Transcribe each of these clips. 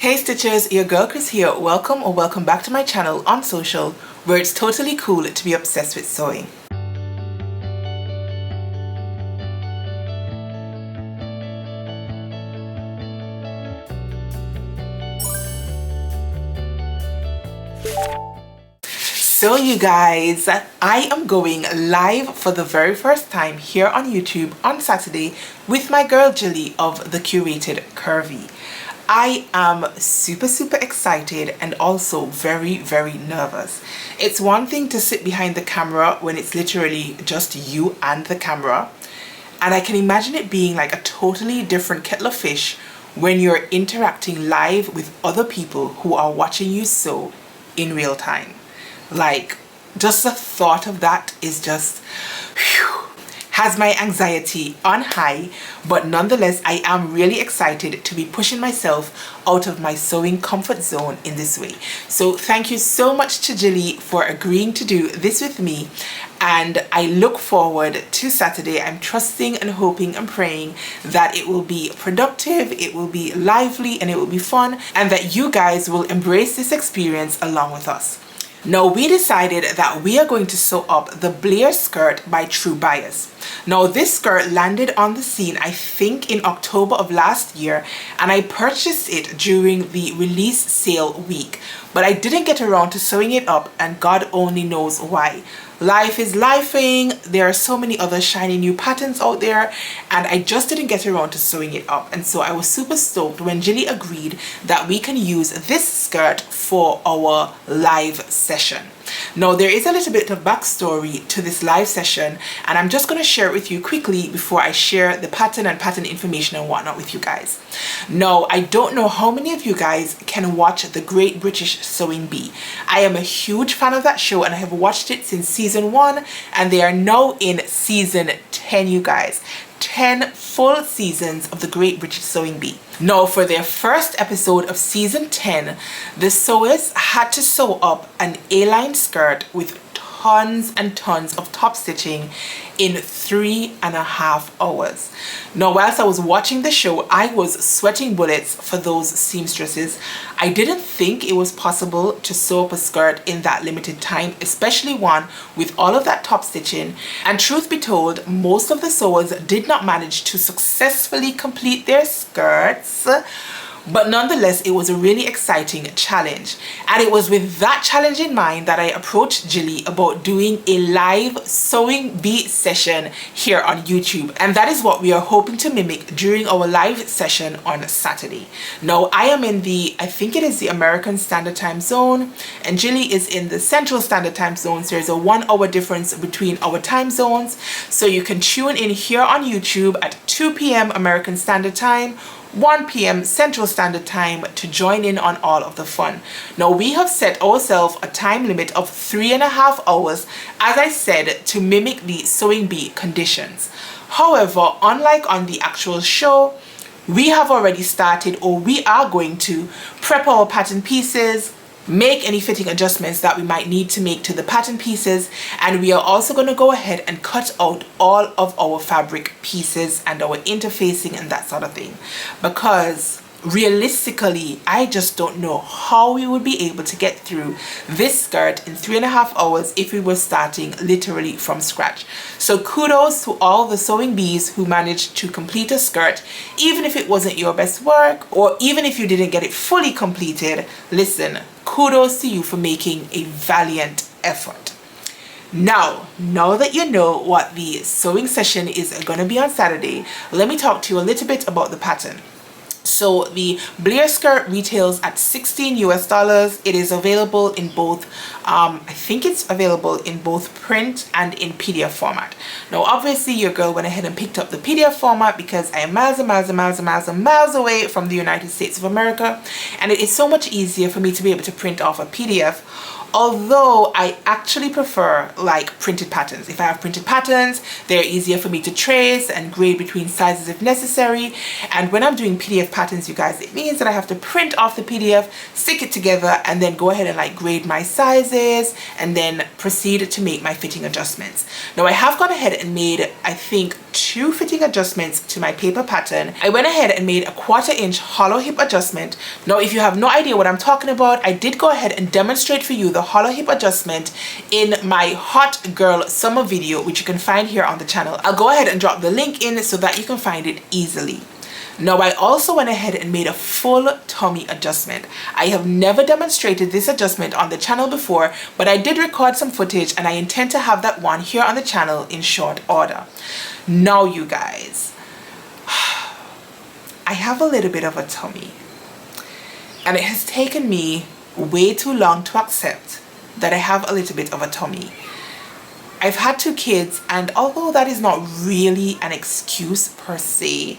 Hey Stitchers, your girl Kris here. Welcome or welcome back to my channel on social, where it's totally cool to be obsessed with sewing. So you guys, I am going live for the very first time here on YouTube on Saturday with my girl Jilly of The Curated Curvy. I am super excited and also very nervous. It's one thing to sit behind the camera when it's literally just you and the camera, and I can imagine it being like a totally different kettle of fish when you're interacting live with other people who are watching you sew in real time. Like, just the thought of that is just has my anxiety on high, but nonetheless I am really excited to be pushing myself out of my sewing comfort zone in this way. So thank you so much to Jilly for agreeing to do this with me, and I look forward to Saturday. I'm trusting and hoping and praying that it will be productive, it will be lively, and it will be fun, and that you guys will embrace this experience along with us. Now, we decided that we are going to sew up the Blair Skirt by True Bias. Now, this skirt landed on the scene, I think, in October of last year, and I purchased it during the release sale week. But I didn't get around to sewing it up, and God only knows why. Life is lifing. There are so many other shiny new patterns out there, and I just didn't get around to sewing it up. And so I was super stoked when Jilly agreed that we can use this skirt for our live session. Now, there is a little bit of backstory to this live session, and I'm just going to share it with you quickly before I share the pattern and pattern information and whatnot with you guys. Now, I don't know how many of you guys can watch The Great British Sewing Bee. I am a huge fan of that show, and I have watched it since season 1, and they are now in season 10, you guys. 10 full seasons of The Great British Sewing Bee. Now, for their first episode of season 10, the sewers had to sew up an A-line skirt with tons and tons of top stitching in 3.5 hours. Now, whilst I was watching the show, I was sweating bullets for those seamstresses. I didn't think it was possible to sew up a skirt in that limited time, especially one with all of that top stitching. And truth be told, most of the sewers did not manage to successfully complete their skirts. But nonetheless, it was a really exciting challenge. And it was with that challenge in mind that I approached Jilly about doing a live sewing bee session here on YouTube. And that is what we are hoping to mimic during our live session on Saturday. Now, I am in I think it is the American Standard Time Zone, and Jilly is in the Central Standard Time Zone. So there's a 1 hour difference between our time zones. So you can tune in here on YouTube at 2 p.m. American Standard Time, 1 p.m. Central Standard Time to join in on all of the fun. Now, we have set ourselves a time limit of 3.5 hours, as I said, to mimic the sewing bee conditions. However, unlike on the actual show, we have already started, or we are going to prep our pattern pieces, make any fitting adjustments that we might need to make to the pattern pieces, and we are also going to go ahead and cut out all of our fabric pieces and our interfacing and that sort of thing, because realistically I just don't know how we would be able to get through this skirt in 3.5 hours if we were starting literally from scratch. So kudos to all the sewing bees who managed to complete a skirt, even if it wasn't your best work, or even if you didn't get it fully completed. Listen, kudos to you for making a valiant effort. Now that you know what the sewing session is going to be on Saturday, let me talk to you a little bit about the pattern. So the Blair Skirt retails at $16 US. It is available in both, I think it's available in both print and in PDF format. Now, obviously, your girl went ahead and picked up the PDF format because I am miles and miles away from the United States of America, and it is so much easier for me to be able to print off a PDF. Although I actually prefer like printed patterns. If I have printed patterns, they're easier for me to trace and grade between sizes if necessary. And when I'm doing PDF patterns, you guys, it means that I have to print off the PDF, stick it together, and then go ahead and like grade my sizes and then proceed to make my fitting adjustments. Now, I have gone ahead and made, I think, 2 fitting adjustments to my paper pattern. I went ahead and made a 1/4 inch hollow hip adjustment. Now if you have no idea what I'm talking about, I did go ahead and demonstrate for you the hollow hip adjustment in my hot girl summer video, which you can find here on the channel. I'll go ahead and drop the link in so that you can find it easily. Now I also went ahead and made a full tummy adjustment. I have never demonstrated this adjustment on the channel before, but I did record some footage and I intend to have that one here on the channel in short order. Now you guys, I have a little bit of a tummy and it has taken me way too long to accept that I have a little bit of a tummy. I've had 2 kids, and although that is not really an excuse per se,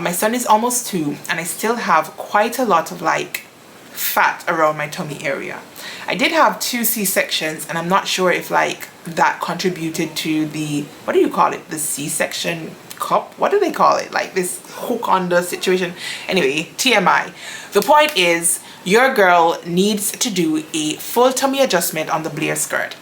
my son is almost 2 and I still have quite a lot of like fat around my tummy area. I did have 2 C-sections and I'm not sure if like that contributed to the, what do you call it, the C-section cup? What do they call it? Like this hook on the situation. Anyway, TMI. The point is, your girl needs to do a full tummy adjustment on the Blair skirt.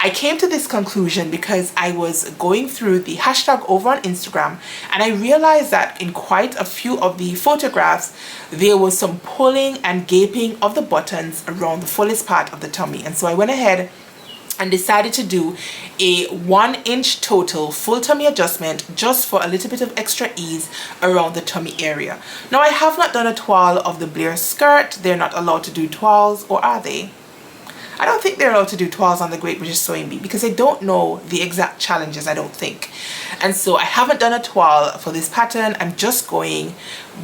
I came to this conclusion because I was going through the hashtag over on Instagram and I realized that in quite a few of the photographs there was some pulling and gaping of the buttons around the fullest part of the tummy, and so I went ahead and decided to do a 1 inch total full tummy adjustment just for a little bit of extra ease around the tummy area. Now I have not done a toile of the Blair skirt. They're not allowed to do toiles, or are they? I don't think they're allowed to do toiles on the Great British Sewing Bee because I don't know the exact challenges, I don't think. And so I haven't done a toile for this pattern. I'm just going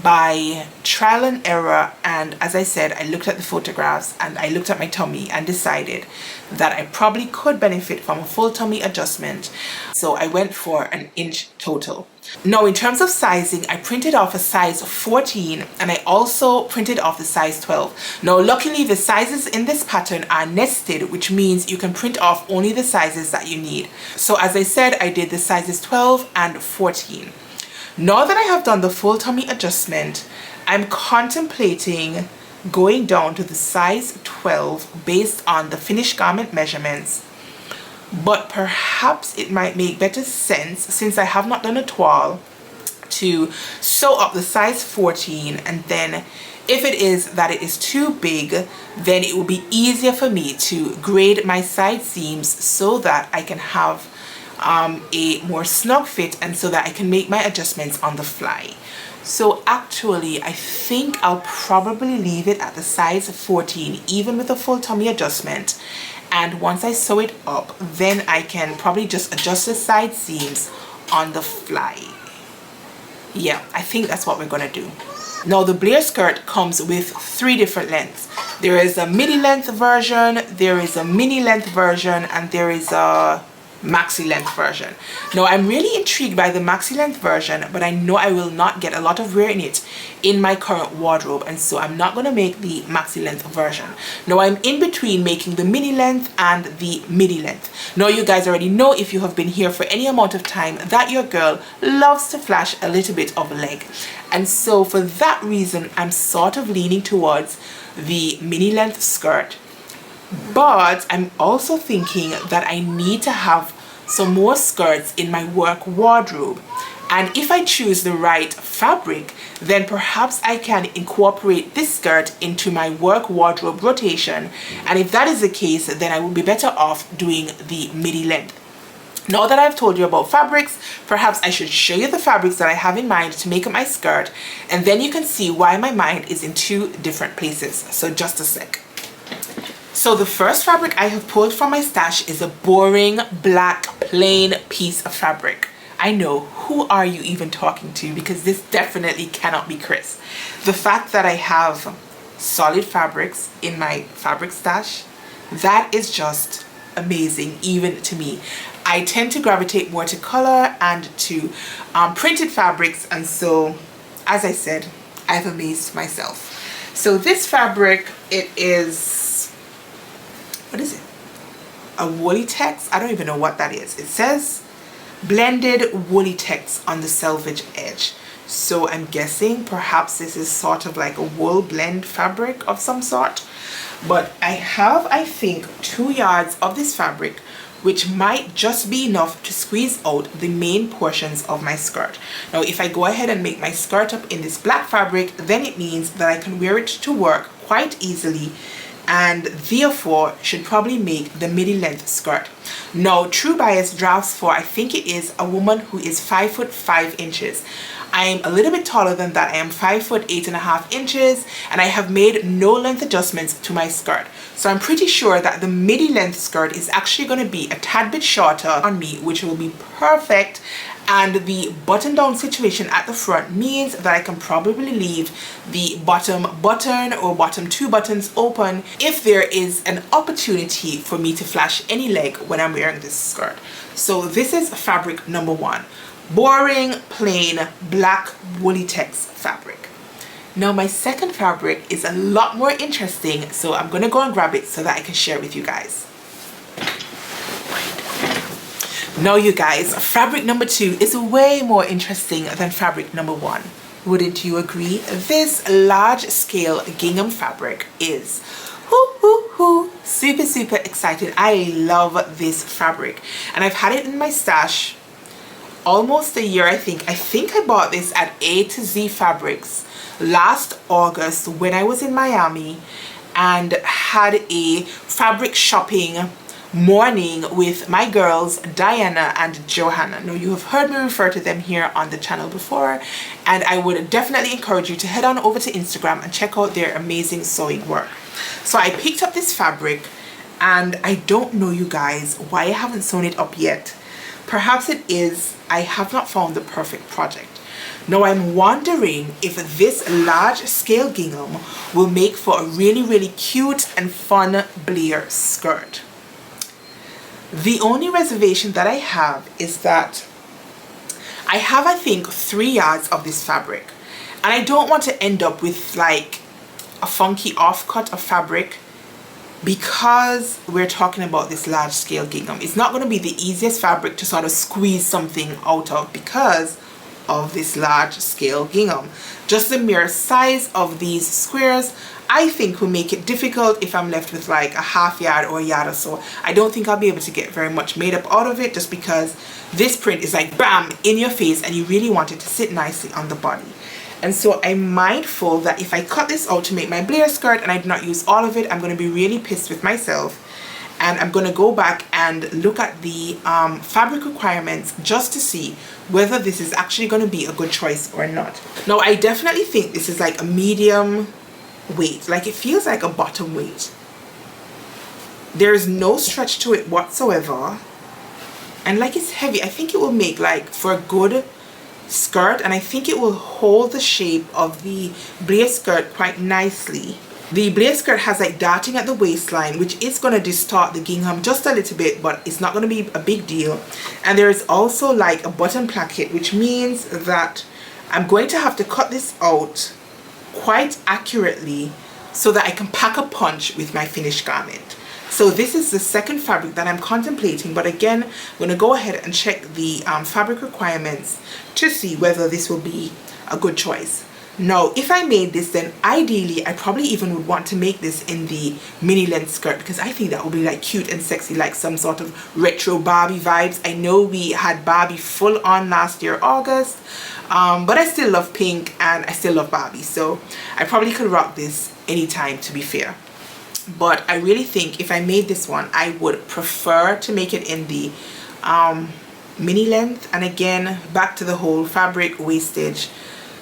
by trial and error, and as I said, I looked at the photographs and I looked at my tummy and decided that I probably could benefit from a full tummy adjustment. So I went for an inch total. Now in terms of sizing, I printed off a size 14 and I also printed off the size 12. Now luckily the sizes in this pattern are nested, which means you can print off only the sizes that you need. So as I said, I did the sizes 12 and 14. Now that I have done the full tummy adjustment, I'm contemplating going down to the size 12 based on the finished garment measurements. But perhaps it might make better sense, since I have not done a toile, to sew up the size 14, and then if it is that it is too big, then it will be easier for me to grade my side seams so that I can have a more snug fit and so that I can make my adjustments on the fly. So actually I think I'll probably leave it at the size 14 even with a full tummy adjustment, and once I sew it up then I can probably just adjust the side seams on the fly. Yeah, I think that's what we're gonna do. Now the Blair skirt comes with 3 different lengths. There is a midi length version, there is a mini length version, and there is a maxi length version. Now I'm really intrigued by the maxi length version, but I know I will not get a lot of wear in it in my current wardrobe, and so I'm not going to make the maxi length version. Now I'm in between making the mini length and the midi length. Now you guys already know, if you have been here for any amount of time, that your girl loves to flash a little bit of leg, and so for that reason I'm sort of leaning towards the mini length skirt. But I'm also thinking that I need to have some more skirts in my work wardrobe, and if I choose the right fabric, then perhaps I can incorporate this skirt into my work wardrobe rotation, and if that is the case, then I will be better off doing the midi length. Now that I've told you about fabrics, perhaps I should show you the fabrics that I have in mind to make up my skirt, and then you can see why my mind is in 2 different places. So just a sec. So the first fabric I have pulled from my stash is a boring black plain piece of fabric. I know, who are you even talking to? Because this definitely cannot be Kris. The fact that I have solid fabrics in my fabric stash, that is just amazing even to me. I tend to gravitate more to color and to printed fabrics, and so as I said, I've amazed myself. So this fabric, it is, what is it? A woolly text? I don't even know what that is. It says blended woolly text on the selvage edge. So I'm guessing perhaps this is sort of like a wool blend fabric of some sort. But I have, I think, 2 yards of this fabric which might just be enough to squeeze out the main portions of my skirt. Now if I go ahead and make my skirt up in this black fabric, then it means that I can wear it to work quite easily, and therefore should probably make the midi length skirt. Now True Bias drafts for, I think it is a woman who is 5 foot 5 inches. I'm a little bit taller than that. I am 5 foot 8.5 inches, and I have made no length adjustments to my skirt. So I'm pretty sure that the midi length skirt is actually going to be a tad bit shorter on me, which will be perfect. And the button down situation at the front means that I can probably leave the bottom button or bottom 2 buttons open if there is an opportunity for me to flash any leg when I'm wearing this skirt. So this is fabric number 1. Boring, plain, black woolly tex fabric. Now my second fabric is a lot more interesting, so I'm gonna go and grab it so that I can share it with you guys. Now you guys, fabric number 2 is way more interesting than fabric number 1. Wouldn't you agree? This large scale gingham fabric is super excited. I love this fabric, and I've had it in my stash almost a year. I think I bought this at A to Z Fabrics last August when I was in Miami and had a fabric shopping morning with my girls Diana and Johanna. Now you have heard me refer to them here on the channel before, and I would definitely encourage you to head on over to Instagram and check out their amazing sewing work. So I picked up this fabric, and I don't know, you guys, why I haven't sewn it up yet. Perhaps it is I have not found the perfect project. Now I'm wondering if this large scale gingham will make for a really cute and fun Blair skirt. The only reservation that I have is that I have, I think, 3 yards of this fabric, and I don't want to end up with like a funky offcut of fabric, because we're talking about this large scale gingham. It's not going to be the easiest fabric to sort of squeeze something out of because of this large scale gingham. Just the mere size of these squares, I think, will make it difficult if I'm left with like a half yard or a yard or so. I don't think I'll be able to get very much made up out of it, just because this print is like bam in your face and you really want it to sit nicely on the body. And so I'm mindful that if I cut this out to make my Blair skirt and I do not use all of it, I'm going to be really pissed with myself. And I'm going to go back and look at the fabric requirements just to see whether this is actually going to be a good choice or not. Now I definitely think this is like a medium weight. Like, it feels like a bottom weight. There's no stretch to it whatsoever, and like, it's heavy. I think it will make like for a good skirt, and I think it will hold the shape of the Blair skirt quite nicely. The Blair skirt has like darting at the waistline, which is going to distort the gingham just a little bit, but it's not going to be a big deal. And there is also like a button placket, which means that I'm going to have to cut this out quite accurately so that I can pack a punch with my finished garment. So this is the second fabric that I'm contemplating, but again, I'm going to go ahead and check the fabric requirements to see whether this will be a good choice. Now, if I made this, then ideally I probably even would want to make this in the mini length skirt, because I think that would be like cute and sexy, like some sort of retro Barbie vibes. I know we had Barbie full on last year August, but I still love pink and I still love Barbie, so I probably could rock this anytime, to be fair. But I really think if I made this one, I would prefer to make it in the mini length. And again, back to the whole fabric wastage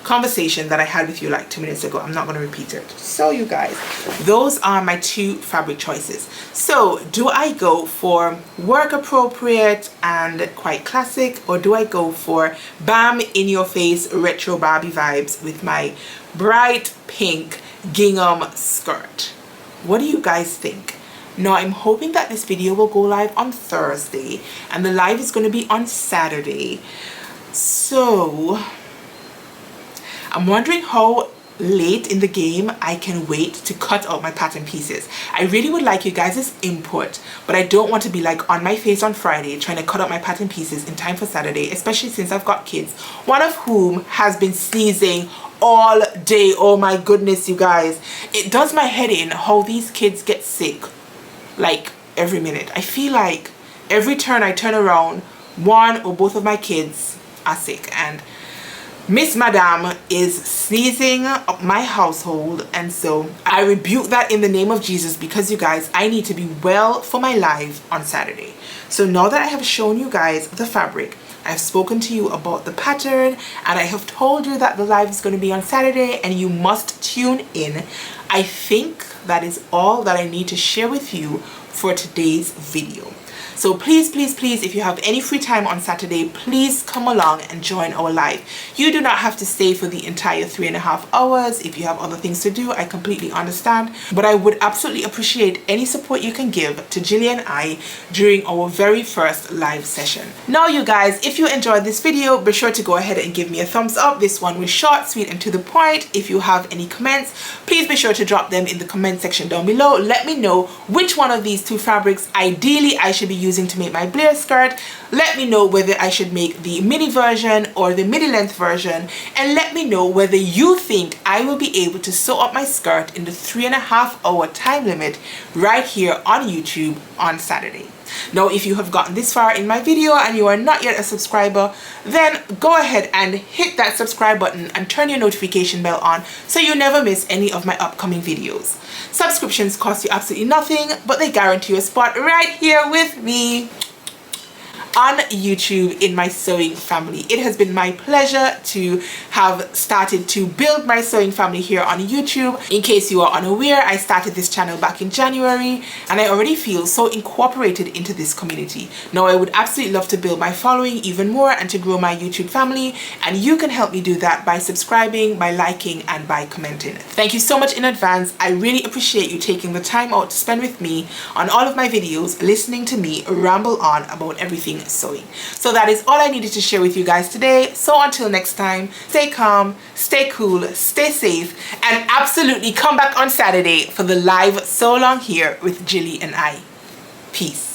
conversation that I had with you like 2 minutes ago. I'm not going to repeat it. So you guys, those are my 2 fabric choices. So do I go for work appropriate and quite classic, or do I go for bam in your face retro Barbie vibes with my bright pink gingham skirt? What do you guys think? Now I'm hoping that this video will go live on Thursday and the live is going to be on Saturday. So I'm wondering how late in the game I can wait to cut out my pattern pieces. I really would like you guys' input, but I don't want to be like on my face on Friday trying to cut out my pattern pieces in time for Saturday, especially since I've got kids, one of whom has been sneezing all day. Oh my goodness, you guys, it does my head in how these kids get sick like every minute. I feel like every turn I turn around, one or both of my kids are sick, and Miss Madame is sneezing up my household, and so I rebuke that in the name of Jesus, because you guys, I need to be well for my live on Saturday. So now that I have shown you guys the fabric, I've spoken to you about the pattern, and I have told you that the live is going to be on Saturday and you must tune in, I think that is all that I need to share with you for today's video. So please, please, please, if you have any free time on Saturday, please come along and join our live. You do not have to stay for the entire 3.5 hours. If you have other things to do, I completely understand. But I would absolutely appreciate any support you can give to Jilly and I during our very first live session. Now, you guys, if you enjoyed this video, be sure to go ahead and give me a thumbs up. This one was short, sweet, and to the point. If you have any comments, please be sure to drop them in the comment section down below. Let me know which one of these two fabrics ideally I should be using to make my Blair skirt. Let me know whether I should make the mini version or the midi length version, and let me know whether you think I will be able to sew up my skirt in the 3.5 hour time limit right here on YouTube on Saturday. Now, if you have gotten this far in my video and you are not yet a subscriber, then go ahead and hit that subscribe button and turn your notification bell on so you never miss any of my upcoming videos. Subscriptions cost you absolutely nothing, but they guarantee you a spot right here with me on YouTube in my sewing family. It has been my pleasure to have started to build my sewing family here on YouTube. In case you are unaware, I started this channel back in January, and I already feel so incorporated into this community. Now, I would absolutely love to build my following even more and to grow my YouTube family, and you can help me do that by subscribing, by liking, and by commenting. Thank you so much in advance. I really appreciate you taking the time out to spend with me on all of my videos, listening to me ramble on about everything sewing. So that is all I needed to share with you guys today. So until next time, stay calm, stay cool, stay safe, and absolutely come back on Saturday for the live Sew Along here with Jilly and I. Peace.